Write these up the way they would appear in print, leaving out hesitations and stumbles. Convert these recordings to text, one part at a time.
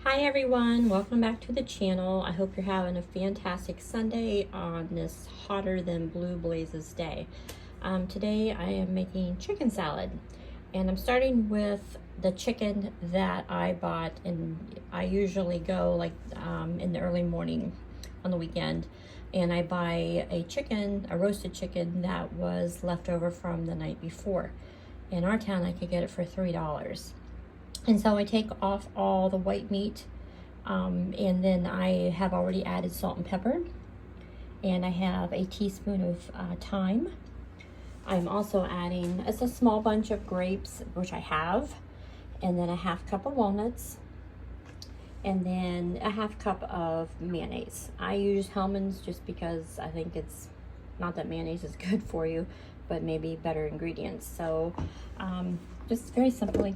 Hi everyone, welcome back to the channel. I hope you're having a fantastic Sunday on this hotter than blue blazes day. Today I am making chicken salad, and I'm starting with the chicken that I bought, and I usually go like in the early morning on the weekend, and I buy a roasted chicken that was left over from the night before. In our town I could get it for $3. And so I take off all the white meat, and then I have already added salt and pepper, and I have a teaspoon of thyme. I'm also adding a small bunch of grapes, which I have, and then a half cup of walnuts, and then a half cup of mayonnaise. I use Hellmann's just because I think it's not that mayonnaise is good for you, but maybe better ingredients. So just very simply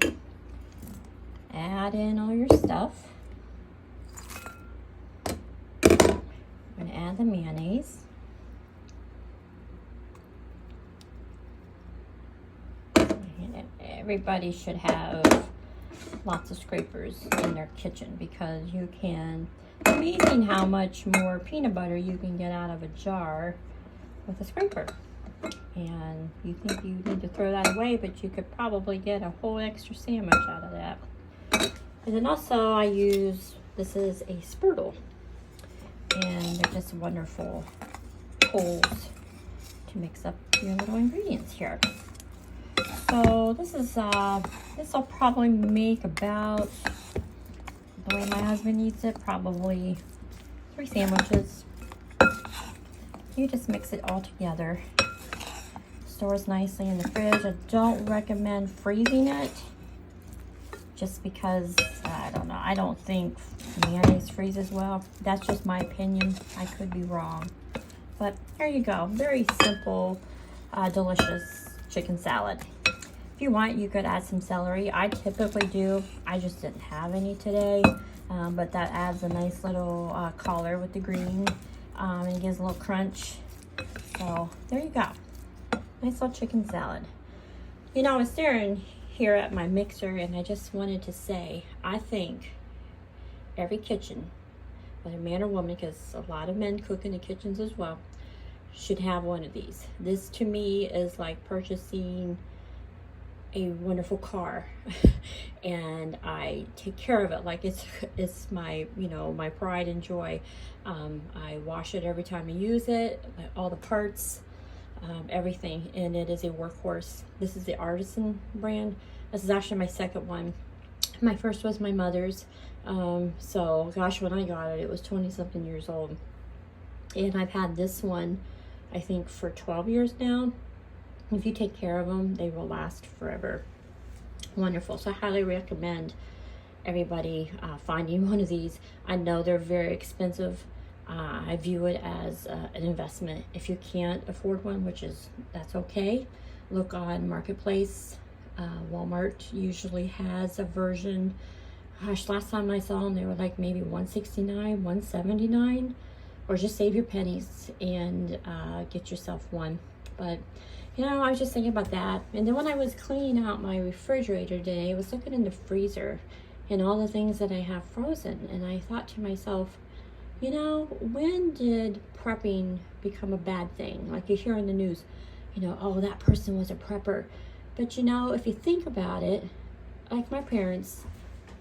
add in all your stuff. I'm going to add the mayonnaise. And everybody should have lots of scrapers in their kitchen, because you can, it's amazing how much more peanut butter you can get out of a jar with a scraper. And you think you need to throw that away, but you could probably get a whole extra sandwich out of that. And then also I use, this is a spurtle, and they're just wonderful tools to mix up your little ingredients here. So this is, this will probably make about, the way my husband eats it, probably 3 sandwiches. You just mix it all together. Stores nicely in the fridge. I don't recommend freezing it, just because, I don't know, I don't think mayonnaise freezes well. That's just my opinion. I could be wrong. But there you go. Very simple, delicious chicken salad. If you want, you could add some celery. I typically do. I just didn't have any today. But that adds a nice little color with the green. And it gives a little crunch. So there you go. Nice little chicken salad. You know, I was staring here at my mixer, and I just wanted to say, I think every kitchen, whether man or woman, because a lot of men cook in the kitchens as well, should have one of these. This to me is like purchasing a wonderful car. And I take care of it like it's my, you know, my pride and joy. I wash it every time I use it, all the parts, everything, and it is a workhorse. This is the Artisan brand. This is actually my second one. My first was my mother's. So gosh, when I got it, it was 20-something years old, and I've had this one I think for 12 years now. If you take care of them, they will last forever. Wonderful. So I highly recommend everybody finding one of these. I know they're very expensive. I view it as an investment. If you can't afford one, that's okay, look on Marketplace. Walmart usually has a version. Gosh, last time I saw them, they were like maybe $169, $179, or just save your pennies and get yourself one. But you know, I was just thinking about that. And then when I was cleaning out my refrigerator today, I was looking in the freezer and all the things that I have frozen, and I thought to myself, you know, when did prepping become a bad thing? Like you hear in the news, you know, oh, that person was a prepper. But you know, if you think about it, like my parents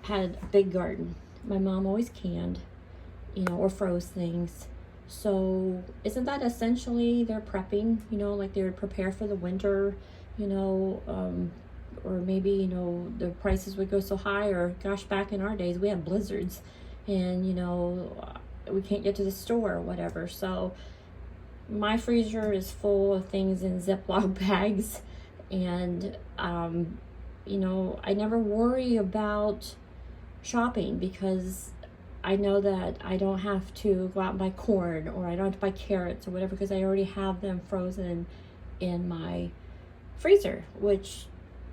had a big garden. My mom always canned, you know, or froze things. So isn't that essentially their prepping? You know, like they would prepare for the winter, you know, or maybe, you know, the prices would go so high, or gosh, back in our days, we had blizzards, and, you know, we can't get to the store or whatever. So my freezer is full of things in Ziploc bags, and you know, I never worry about shopping, because I know that I don't have to go out and buy corn, or I don't have to buy carrots or whatever, because I already have them frozen in my freezer, which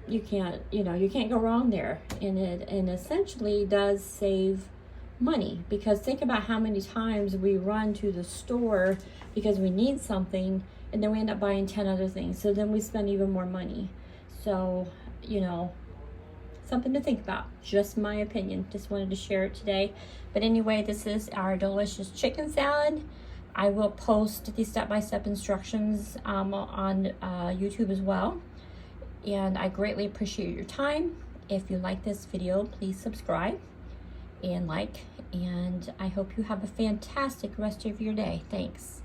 you can't, you know, you can't go wrong there. And it essentially does save money, because think about how many times we run to the store because we need something, and then we end up buying 10 other things, so then we spend even more money. So, you know, something to think about. Just my opinion. Just wanted to share it today. But anyway, this is our delicious chicken salad. I will post the step-by-step instructions on YouTube as well. And I greatly appreciate your time. If you like this video, please subscribe and like. And I hope you have a fantastic rest of your day. Thanks.